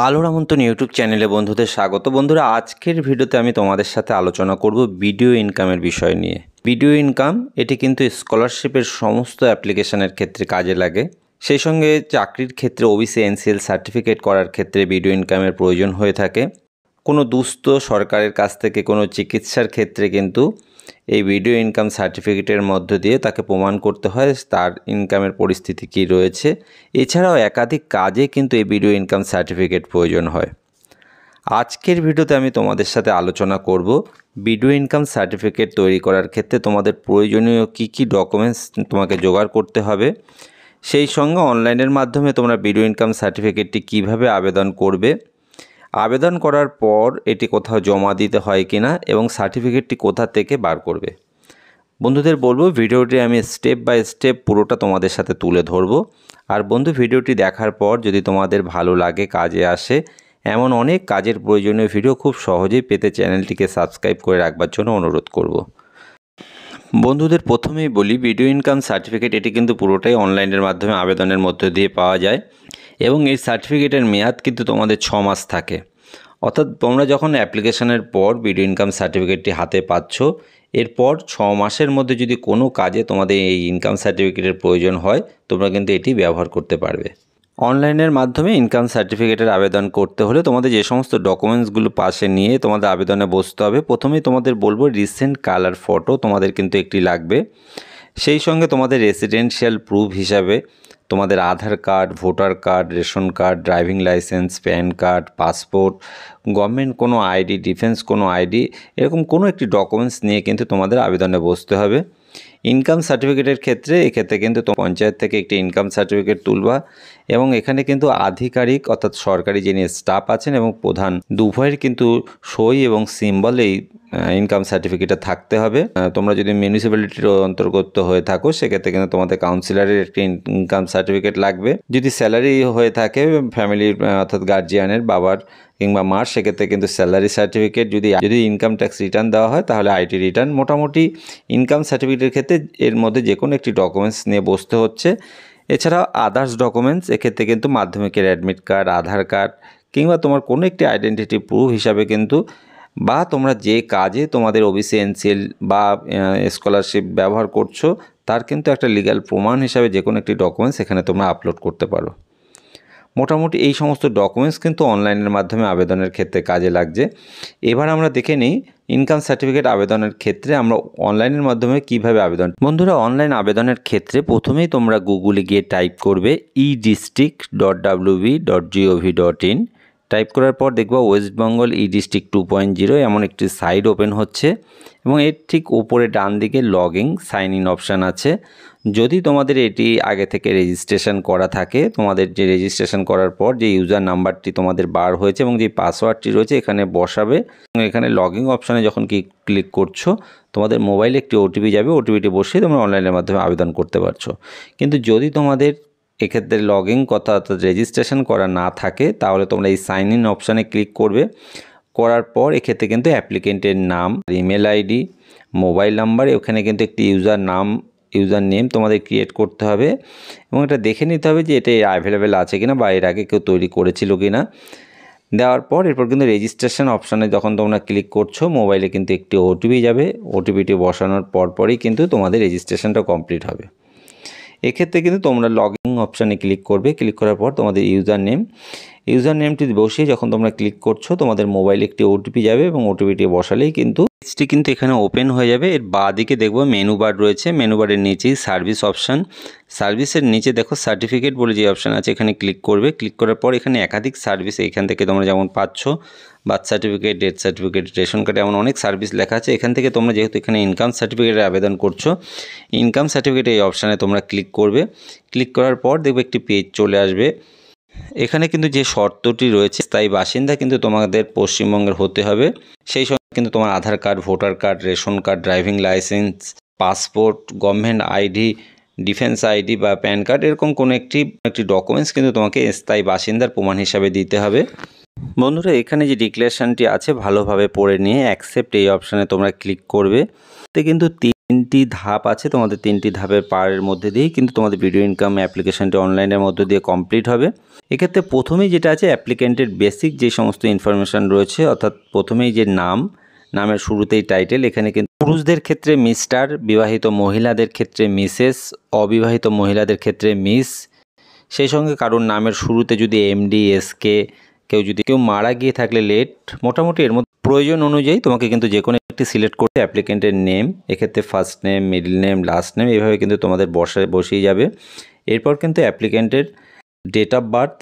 আলোর আমন্ত্রণ ইউটিউব চ্যানেলে বন্ধুদের স্বাগত। বন্ধুরা, আজকের ভিডিওতে আমি তোমাদের সাথে আলোচনা করব ভিডিও ইনকামের বিষয় নিয়ে। ভিডিও ইনকাম এটি কিন্তু স্কলারশিপের সমস্ত অ্যাপ্লিকেশনের ক্ষেত্রে কাজে লাগে। সেই সঙ্গে চাকরির ক্ষেত্রে ওবিসি এনসিএল সার্টিফিকেট করার ক্ষেত্রে ভিডিও ইনকামের প্রয়োজন হয়ে থাকে। কোনো দুস্থ সরকারের কাছ থেকে কোনো চিকিৎসার ক্ষেত্রে কিন্তু এই ভিডিও ইনকাম সার্টিফিকেটের মধ্য দিয়ে তাকে প্রমাণ করতে হয় তার ইনকামের পরিস্থিতি কী রয়েছে। এছাড়াও একাধিক কাজে কিন্তু এই ভিডিও ইনকাম সার্টিফিকেট প্রয়োজন হয়। আজকের ভিডিওতে আমি তোমাদের সাথে আলোচনা করব ভিডিও ইনকাম সার্টিফিকেট তৈরি করার ক্ষেত্রে তোমাদের প্রয়োজনীয় কী ডকুমেন্টস তোমাকে জোগাড় করতে হবে, সেই সঙ্গে অনলাইনের মাধ্যমে তোমরা ভিডিও ইনকাম সার্টিফিকেটটি কীভাবে আবেদন করবে, আবেদন করার পর এটি কোথাও জমা দিতে হয় কিনা এবং সার্টিফিকেটটি কোথা থেকে বার করবে। বন্ধুদের বলবো ভিডিওটি আমি স্টেপ বাই স্টেপ পুরোটা তোমাদের সাথে তুলে ধরবো। আর বন্ধু, ভিডিওটি দেখার পর যদি তোমাদের ভালো লাগে, কাজে আসে এমন অনেক কাজের প্রয়োজনীয় ভিডিও খুব সহজেই পেতে চ্যানেলটিকে সাবস্ক্রাইব করে রাখবার জন্য অনুরোধ করব। বন্ধুদের প্রথমেই বলি, ভিডিও ইনকাম সার্টিফিকেট এটি কিন্তু পুরোটাই অনলাইনের মাধ্যমে আবেদনের মধ্য দিয়ে পাওয়া যায় এবং এই সার্টিফিকেটের মেয়াদ কিন্তু তোমাদের 6 মাস থাকে। অর্থাৎ তোমরা যখন অ্যাপ্লিকেশনের পর ভিডিও ইনকাম সার্টিফিকেটটি হাতে পাচ্ছ, এরপর 6 মাসের মধ্যে যদি কোনো কাজে তোমাদের এই ইনকাম সার্টিফিকেটের প্রয়োজন হয়, তোমরা কিন্তু এটি ব্যবহার করতে পারবে। অনলাইনের মাধ্যমে ইনকাম সার্টিফিকেটের আবেদন করতে হলে তোমাদের যে সমস্ত ডকুমেন্টসগুলো পাশে নিয়ে তোমাদের আবেদনে বসতে হবে। প্রথমেই তোমাদের বলবো রিসেন্ট কালার ফটো তোমাদের কিন্তু একটি লাগবে। সেই সঙ্গে তোমাদের রেসিডেন্সিয়াল প্রুফ হিসাবে তোমাদের Aadhaar card, voter card, ration card, driving licence, PAN card, passport, government কোনো আইডি, ডিফেন্স কোনো আইডি, এরকম কোনো একটি ডকুমেন্টস নিয়ে কিন্তু তোমাদের আবেদনে বসতে হবে। ইনকাম সার্টিফিকেটের ক্ষেত্রে এক্ষেত্রে কিন্তু পঞ্চায়েত থেকে একটি ইনকাম সার্টিফিকেট তুলবা এবং এখানে কিন্তু আধিকারিক অর্থাৎ সরকারি যিনি স্টাফ আছেন এবং প্রধান উভয়ের কিন্তু সই এবং সিম্বল এই ইনকাম সার্টিফিকেটে থাকতে হবে। তোমরা যদি মিউনিসিপ্যালিটির অন্তর্গত হয়ে থাকো সেক্ষেত্রে কিন্তু তোমাদের কাউন্সিলরের একটি ইনকাম সার্টিফিকেট লাগবে। যদি স্যালারি হয়ে থাকে ফ্যামিলির অর্থাৎ গার্জিয়ানের, বাবার কিংবা মার, সেক্ষেত্রে কিন্তু স্যালারি সার্টিফিকেট, যদি ইনকাম ট্যাক্স রিটার্ন দেওয়া হয় তাহলে আইটি রিটার্ন। মোটামুটি ইনকাম সার্টিফিকেটের ক্ষেত্রে এর মধ্যে যে কোনো একটি ডকুমেন্টস নিয়ে বসতে হচ্ছে। এছাড়াও আদার্স ডকুমেন্টস এক্ষেত্রে কিন্তু মাধ্যমিকের অ্যাডমিট কার্ড, আধার কার্ড কিংবা তোমার কোনো একটি আইডেন্টিটি প্রুফ হিসাবে কিন্তু, বা তোমরা যে কাজে তোমাদের ওবিসি এনসিএল বা স্কলারশিপ ব্যবহার করছো তার কিন্তু একটা লিগ্যাল প্রমাণ হিসাবে যে কোনো একটি ডকুমেন্টস এখানে তোমরা আপলোড করতে পারো। মোটামুটি এই সমস্ত ডকুমেন্টস কিন্তু অনলাইনের মাধ্যমে আবেদনের ক্ষেত্রে কাজে লাগছে। এবার আমরা দেখে নিই ইনকাম সার্টিফিকেট আবেদনের ক্ষেত্রে আমরা অনলাইনের মাধ্যমে কিভাবে আবেদন। বন্ধুরা, অনলাইন আবেদনের ক্ষেত্রে প্রথমেই তোমরা গুগলে গিয়ে টাইপ করবে edistrict.wb.gov.in। টাইপ করার পর দেখবা ওয়েস্ট বেঙ্গল ইডিস্ট্রিক্ট 2.0 এমন একটি সাইট ওপেন হচ্ছে এবং এর ঠিক উপরে ডান দিকে লগইন সাইন ইন অপশান আছে। যদি তোমাদের এটি আগে থেকে রেজিস্ট্রেশন করা থাকে, তোমাদের যে রেজিস্ট্রেশন করার পর যে ইউজার নাম্বারটি তোমাদের বার হয়েছে এবং যে পাসওয়ার্ডটি রয়েছে এখানে বসাবে। এখানে লগইন অপশানে যখন ক্লিক করছো তোমাদের মোবাইলে একটি ওটিপি যাবে, ওটিপিটি বসিয়ে তোমরা অনলাইনের মাধ্যমে আবেদন করতে পারছো। কিন্তু যদি তোমাদের এক্ষেত্রে লগইন অর্থাৎ রেজিস্ট্রেশন করা না থাকে তাহলে তোমরা এই সাইন ইন অপশানে ক্লিক করবে। করার পর এক্ষেত্রে কিন্তু অ্যাপ্লিকেন্টের নাম, ইমেল আইডি, মোবাইল নাম্বার, ওখানে কিন্তু একটি ইউজার নেম তোমাদের ক্রিয়েট করতে হবে এবং এটা দেখে নিতে হবে যে এটা অ্যাভেলেবেল আছে কিনা বা এর আগে কেউ তৈরি করেছিল কিনা। দেওয়ার পর এরপর কিন্তু রেজিস্ট্রেশন অপশানে যখন তোমরা ক্লিক করছো মোবাইলে কিন্তু একটি ওটিপি যাবে। ওটিপিটি বসানোর পরপরই কিন্তু তোমাদের রেজিস্ট্রেশনটা কমপ্লিট হবে। এক্ষেত্রে কিন্তু তোমরা লগইন অপশানে ক্লিক করবে। ক্লিক করার পর তোমাদের ইউজার নেমটি বসিয়ে যখন তোমরা ক্লিক করছো তোমাদের মোবাইলে একটি ওটিপি যাবে এবং ওটিপিটি বসালেই কিন্তু পেজটি কিন্তু এখানে ওপেন হয়ে যাবে। এর বাঁ দিকে দেখবো মেনু বার রয়েছে, মেনু বারের নিচেই সার্ভিস অপশান, সার্ভিসের নিচে দেখো সার্টিফিকেট বলে যে অপশান আছে এখানে ক্লিক করবে। ক্লিক করার পর এখানে একাধিক সার্ভিস এখান থেকে তোমরা যেমন পাচ্ছ birth certificate, death certificate, ration কার্ডে এমন অনেক সার্ভিস লেখা আছে। এখান থেকে তোমরা যেহেতু এখানে ইনকাম সার্টিফিকেটের আবেদন করছো, ইনকাম সার্টিফিকেট এই অপশানে তোমরা ক্লিক করবে। ক্লিক করার পর দেখবে একটি পেজ চলে আসবে। এখানে কিন্তু যে শর্তটি রয়েছে স্থায়ী বাসিন্দা কিন্তু তোমাদের পশ্চিমবঙ্গের হতে হবে। সেই সঙ্গে কিন্তু তোমার Aadhaar card, voter card, ration card, driving licence, passport, government ID, defence ID বা প্যান কার্ড, এরকম কোনো একটি ডকুমেন্টস কিন্তু তোমাকে স্থায়ী বাসিন্দার প্রমাণ হিসাবে দিতে হবে। বন্ধুরা, এখানে যে ডিক্লারেশনটি আছে ভালোভাবে পড়ে নিয়ে অ্যাকসেপ্ট এই অপশানে তোমরা ক্লিক করবে। তো কিন্তু তিনটি ধাপ আছে, তোমাদের তিনটি ধাপের পারের মধ্যে দিয়েই কিন্তু তোমাদের ভিডিও ইনকাম অ্যাপ্লিকেশনটি অনলাইনের মধ্য দিয়ে কমপ্লিট হবে। এক্ষেত্রে প্রথমেই যেটা আছে অ্যাপ্লিকেন্টের বেসিক যে সমস্ত ইনফরমেশান রয়েছে, অর্থাৎ প্রথমেই যে নামের শুরুতেই টাইটেল, এখানে কিন্তু পুরুষদের ক্ষেত্রে মিস্টার, বিবাহিত মহিলাদের ক্ষেত্রে মিসেস, অবিবাহিত মহিলাদের ক্ষেত্রে মিস, সেই সঙ্গে কারোর নামের শুরুতে যদি এমডি, এসকে, কেউ মারা গিয়ে থাকলে লেট, মোটামুটি এর মধ্যে প্রয়োজন অনুযায়ী তোমাকে কিন্তু যে কোনো একটি সিলেক্ট করতে অ্যাপ্লিকেন্টের নেম, এক্ষেত্রে first name, middle name, last name, এইভাবে কিন্তু তোমাদের বসিয়ে যাবে। এরপর কিন্তু অ্যাপ্লিকেন্টের ডেট অফ বার্থ,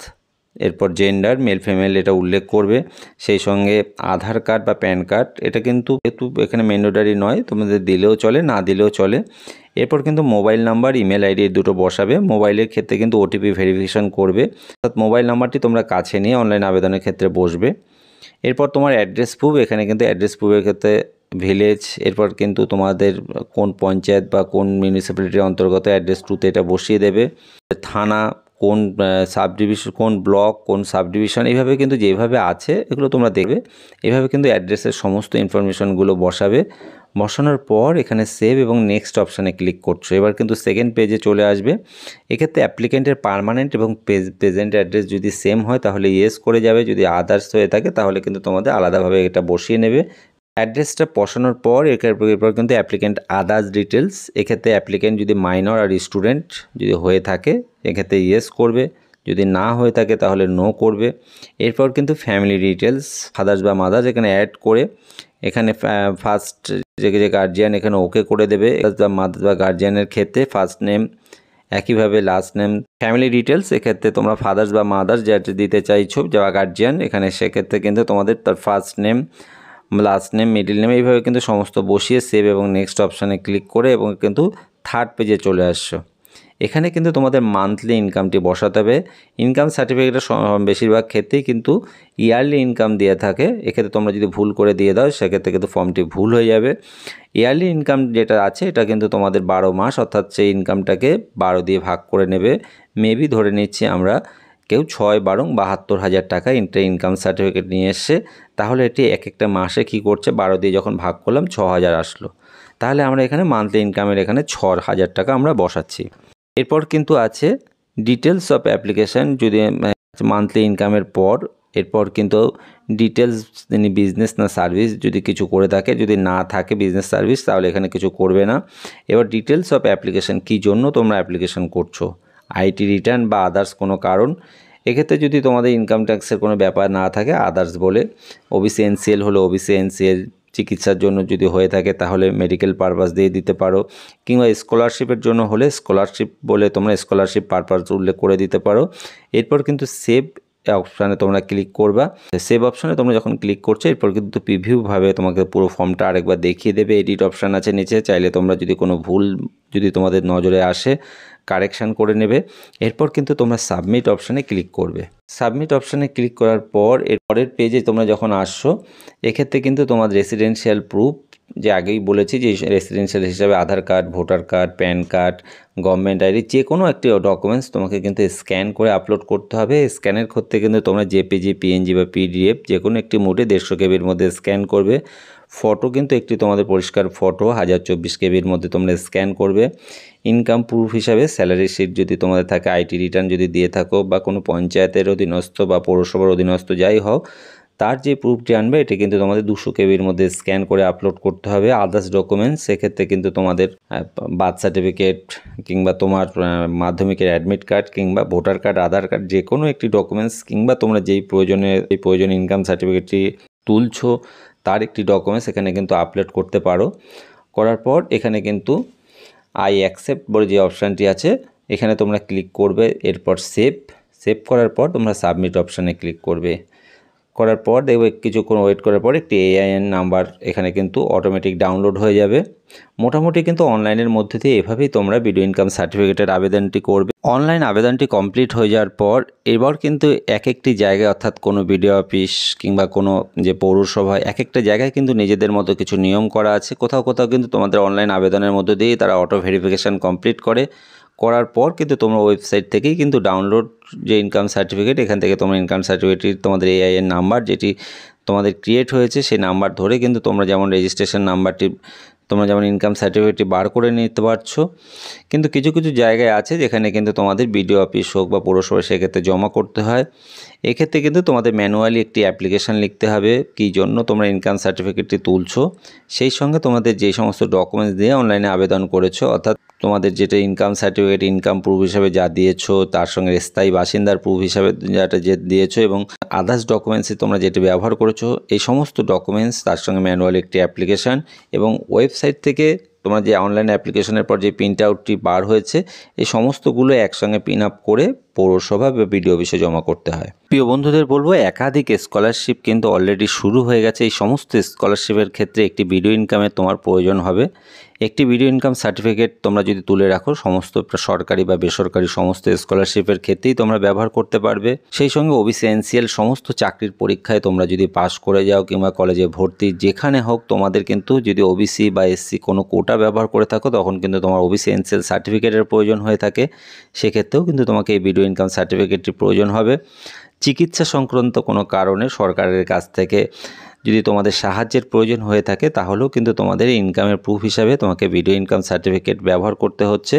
এরপর জেন্ডার মেল ফিমেল এটা উল্লেখ করবে, সেই সঙ্গে আধার কার্ড বা প্যান কার্ড, এটা কিন্তু এখানে ম্যান্ডেটরি নয়, তোমাদের দিলেও চলে না দিলেও চলে। এরপর কিন্তু মোবাইল নাম্বার, ইমেল আইডি দুটো বসাবে। মোবাইলের ক্ষেত্রে কিন্তু ওটিপি ভেরিফিকেশন করবে, অর্থাৎ মোবাইল নাম্বারটি তোমরা কাছে নিয়ে অনলাইন আবেদনের ক্ষেত্রে বসবে। এরপর তোমার অ্যাড্রেস প্রুফ, এখানে কিন্তু অ্যাড্রেস প্রুফের ক্ষেত্রে ভিলেজ, এরপর কিন্তু তোমাদের কোন পঞ্চায়েত বা কোন মিউনিসিপ্যালিটির অন্তর্গত অ্যাড্রেস টুতে এটা বসিয়ে দেবে, থানা কোন সাব ডিভিশন, কোন ব্লক, কোন সাব ডিভিশন, এইভাবে কিন্তু যেভাবে আছে এগুলো তোমরা দেখবে। এইভাবে কিন্তু অ্যাড্রেসের সমস্ত ইনফরমেশনগুলো বসাবে। বসানোর পর এখানে সেভ এবং নেক্সট অপশানে ক্লিক করছো। এবার কিন্তু সেকেন্ড পেজে চলে আসবে। এক্ষেত্রে অ্যাপ্লিকেন্টের পার্মানেন্ট এবং প্রেজেন্ট অ্যাড্রেস যদি সেম হয় তাহলে ইয়েস করে যাবে, যদি আদার্স হয়ে থাকে তাহলে কিন্তু তোমাদের আলাদাভাবে এটা বসিয়ে নেবে। অ্যাড্রেসটা বসানোর পর এরপর কিন্তু অ্যাপ্লিকেন্ট আদার্স ডিটেলস, এক্ষেত্রে অ্যাপ্লিকেন্ট যদি মাইনর আর স্টুডেন্ট যদি হয়ে থাকে এক্ষেত্রে ইয়েস করবে, যদি না হয়ে থাকে তাহলে নো করবে। এরপর কিন্তু ফ্যামিলি ডিটেলস, ফাদার্স বা মাদার্স এখানে অ্যাড করে এখানে ফার্স্ট যে গার্জিয়ান এখানে ওকে করে দেবে, বা মাদার বা গার্জিয়ানের ক্ষেত্রে ফার্স্ট নেম একইভাবে লাস্ট নেম। ফ্যামিলি ডিটেলস এক্ষেত্রে তোমরা ফাদার্স বা মাদার্স যেটা দিতে চাইছো যা গার্জিয়ান, এখানে সেক্ষেত্রে কিন্তু তোমাদের তার first name, last name, middle name, এইভাবে কিন্তু সমস্ত বসিয়ে সেভ এবং নেক্সট অপশানে ক্লিক করে এবং কিন্তু থার্ড পেজে চলে আসছো। এখানে কিন্তু তোমাদের মান্থলি ইনকামটি বসাতে হবে। ইনকাম সার্টিফিকেটের বেশিরভাগ ক্ষেত্রেই কিন্তু ইয়ারলি ইনকাম দিয়ে থাকে, এক্ষেত্রে তোমরা যদি ভুল করে দিয়ে দাও সেক্ষেত্রে কিন্তু ফর্মটি ভুল হয়ে যাবে। ইয়ারলি ইনকাম যেটা আছে এটা কিন্তু তোমাদের 12 মাস, অর্থাৎ সেই ইনকামটাকে 12 দিয়ে ভাগ করে নেবে। মেবি ধরে নিচ্ছি আমরা কেউ 6-12-72,000 টাকা ইনকাম সার্টিফিকেট নিয়ে এসছে, তাহলে এটি এক একটা মাসে কী করছে 12 দিয়ে যখন ভাগ করলাম 6,000 আসলো, তাহলে আমরা এখানে মান্থলি ইনকামের এখানে 6,000 টাকা আমরা বসাচ্ছি। এরপর কিন্তু আছে ডিটেলস অফ অ্যাপ্লিকেশান, যদি মান্থলি ইনকামের পর এরপর কিন্তু ডিটেলস তিনি বিজনেস না সার্ভিস যদি কিছু করে থাকে, যদি না থাকে বিজনেস সার্ভিস তাহলে এখানে কিছু করবে না। এবার ডিটেলস অফ অ্যাপ্লিকেশান কী জন্য তোমরা অ্যাপ্লিকেশান করছো, আইটি রিটার্ন বা আদার্স কোনো কারণ, এক্ষেত্রে যদি তোমাদের ইনকাম ট্যাক্সের কোনো ব্যাপার না থাকে আদার্স বলে, ওবিসি এনসিএল হলো ওবিসি এনসিএল, চিকিৎসার জন্য যদি হয়ে থাকে তাহলে মেডিকেল পারপাস দিয়ে দিতে পারো, কিংবা স্কলারশিপের জন্য হলে স্কলারশিপ বলে তোমরা স্কলারশিপ পারপাস উল্লেখ করে দিতে পারো। এরপর কিন্তু সেভ অপশানে তোমরা ক্লিক করবা। সেভ অপশানে তোমরা যখন ক্লিক করছো এরপর কিন্তু প্রিভিউভাবে তোমাকে পুরো ফর্মটা আরেকবার দেখিয়ে দেবে। এডিট অপশান আছে নিচে, চাইলে তোমরা যদি কোনো ভুল যদি তোমাদের নজরে আসে কারেকশান করে নেবে। এরপর কিন্তু তোমরা সাবমিট অপশানে ক্লিক করবে। সাবমিট অপশানে ক্লিক করার পর এরপরের পেজে তোমরা যখন আসছো এক্ষেত্রে কিন্তু তোমার রেসিডেন্সিয়াল প্রুফ, যে আগেই বলেছি যে রেসিডেন্সিয়াল হিসাবে Aadhaar card, voter card, PAN card, government ID, যে কোনো একটি ডকুমেন্টস তোমাকে কিন্তু স্ক্যান করে আপলোড করতে হবে। স্ক্যানের ক্ষেত্রে কিন্তু তোমরা জেপিজি, পিএনজি বা পিডিএফ যে কোনো একটি মোডে 150 কেবির মধ্যে স্ক্যান করবে। ফটো কিন্তু একটি তোমাদের পরিষ্কার ফটো 1024 কেবির মধ্যে তোমরা স্ক্যান করবে। ইনকাম প্রুফ হিসাবে স্যালারি শিট যদি তোমাদের থাকে, আইটি রিটার্ন যদি দিয়ে থাকো, বা কোনো পঞ্চায়েতের অধীনস্থ বা পৌরসভার অধীনস্থ যাই হোক, তার যে প্রুফটি আনবে এটা কিন্তু তোমাদের 200 কেবির মধ্যে স্ক্যান করে আপলোড করতে হবে। আদার্স ডকুমেন্টস সেক্ষেত্রে কিন্তু তোমাদের বার্থ সার্টিফিকেট কিংবা তোমার মাধ্যমিকের অ্যাডমিট কার্ড কিংবা ভোটার কার্ড, আধার কার্ড, যে কোনো একটি ডকুমেন্টস, কিংবা তোমরা যেই প্রয়োজনে ইনকাম সার্টিফিকেটটি তুলছো তার একটি ডকুমেন্টস এখানে কিন্তু আপলোড করতে পারো। করার পর এখানে কিন্তু আই অ্যাকসেপ্ট বলে যে অপশানটি আছে এখানে তোমরা ক্লিক করবে। এরপর সেভ করার পর তোমরা সাবমিট অপশানে ক্লিক করবে। করার পর দেখবে কিছুক্ষণ ওয়েট করার পর একটি AIN নাম্বার এখানে কিন্তু অটোমেটিক ডাউনলোড হয়ে যাবে। মোটামুটি কিন্তু অনলাইনের মধ্যে দিয়ে এভাবেই তোমরা ভিডিও ইনকাম সার্টিফিকেটের আবেদনটি করবে। অনলাইন আবেদনটি কমপ্লিট হয়ে যাওয়ার পর এবার কিন্তু এক একটি জায়গায়, অর্থাৎ কোনো বিডিও অফিস কিংবা কোনো যে পৌরসভায়, এক একটা জায়গায় কিন্তু নিজেদের মতো কিছু নিয়ম করা আছে। কোথাও কিন্তু তোমাদের অনলাইন আবেদনের মধ্যে দিয়েই তারা অটো ভেরিফিকেশান কমপ্লিট করার পর কিন্তু তোমরা ওয়েবসাইট থেকেই কিন্তু ডাউনলোড যে ইনকাম সার্টিফিকেট, এখান থেকে তোমরা ইনকাম সার্টিফিকেটটি তোমাদের AIN নাম্বার যেটি তোমাদের ক্রিয়েট হয়েছে সেই নাম্বার ধরে কিন্তু তোমরা যেমন রেজিস্ট্রেশন নাম্বারটি তোমরা যেমন ইনকাম সার্টিফিকেটটি বার করে নিতে পারছো, কিন্তু কিছু কিছু জায়গায় আছে যেখানে কিন্তু তোমাদের বিডিও অফিস হোক বা পৌরসভা সেক্ষেত্রে জমা করতে হয়। এক্ষেত্রে কিন্তু তোমাদের ম্যানুয়ালি একটি অ্যাপ্লিকেশান লিখতে হবে কী জন্য তোমরা ইনকাম সার্টিফিকেটটি তুলছো, সেই সঙ্গে তোমাদের যে সমস্ত ডকুমেন্টস দিয়ে অনলাইনে আবেদন করেছো, অর্থাৎ তোমাদের যেটা ইনকাম সার্টিফিকেট, ইনকাম প্রুফ হিসাবে যা দিয়েছো, তার সঙ্গে স্থায়ী বাসিন্দার প্রুফ হিসাবে যেটা দিয়েছো এবং আদার্স ডকুমেন্টসে তোমরা যেটা ব্যবহার করেছো, এই সমস্ত ডকুমেন্টস তার সঙ্গে ম্যানুয়ালি একটি অ্যাপ্লিকেশান এবং ওয়েবসাইট থেকে তোমরা যে অনলাইন অ্যাপ্লিকেশনের পর যে প্রিন্ট আউটটি বার হয়েছে, এই সমস্তগুলো একসঙ্গে প্রিন্ট আপ করে পৌরসভা বা বিডিও অফিসে জমা করতে হয়। প্রিয় বন্ধুদের বলবো, একাধিক স্কলারশিপ কিন্তু অলরেডি শুরু হয়ে গেছে। এই সমস্ত স্কলারশিপের ক্ষেত্রে একটি ভিডিও ইনকামের তোমার প্রয়োজন হবে। একটি ভিডিও ইনকাম সার্টিফিকেট তোমরা যদি তুলে রাখো, সমস্ত সরকারি বা বেসরকারি সমস্ত স্কলারশিপের ক্ষেত্রেই তোমরা ব্যবহার করতে পারবে। সেই সঙ্গে ওবিসি এনসিএল সমস্ত চাকরির পরীক্ষায় তোমরা যদি পাস করে যাও কিংবা কলেজে ভর্তি যেখানে হোক, তোমাদের কিন্তু যদি ওবিসি বা এসসি কোনো কোটা ব্যবহার করে থাকো, তখন কিন্তু তোমার ওবিসি এনসিএল সার্টিফিকেটের প্রয়োজন হয়ে থাকে। সেক্ষেত্রেও কিন্তু তোমাকে এই ভিডিও ইনকাম সার্টিফিকেটটি প্রয়োজন হবে। চিকিৎসা সংক্রান্ত কোনো কারণে সরকারের কাছ থেকে যদি তোমাদের সাহায্যের প্রয়োজন হয়ে থাকে, তাহলেও কিন্তু তোমাদের ইনকামের প্রুফ হিসাবে তোমাকে ভিডিও ইনকাম সার্টিফিকেট ব্যবহার করতে হচ্ছে।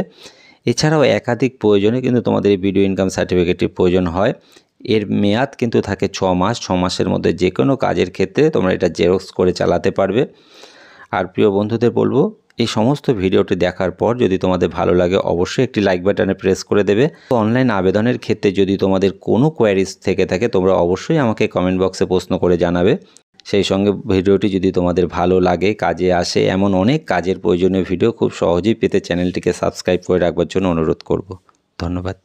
এছাড়াও একাধিক প্রয়োজনে কিন্তু তোমাদের এই ভিডিও ইনকাম সার্টিফিকেটটির প্রয়োজন হয়। এর মেয়াদ কিন্তু থাকে 6 মাস। 6 মাসের মধ্যে যে কোনো কাজের ক্ষেত্রে তোমরা এটা জেরক্স করে চালাতে পারবে। আর প্রিয় বন্ধুদের বলবো, এই সমস্ত ভিডিওটি দেখার পর যদি তোমাদের ভালো লাগে, অবশ্যই একটি লাইক বাটনে প্রেস করে দেবে। অনলাইন আবেদনের ক্ষেত্রে যদি তোমাদের কোনো কোয়ারিজ থেকে থাকে, তোমরা অবশ্যই আমাকে কমেন্ট বক্সে প্রশ্ন করে জানাবে। সেই সঙ্গে ভিডিওটি যদি তোমাদের ভালো লাগে, কাজে আসে, এমন অনেক কাজের প্রয়োজনীয় ভিডিও খুব সহজেই পেতে চ্যানেলটিকে সাবস্ক্রাইব করে রাখবার জন্য অনুরোধ করব। ধন্যবাদ।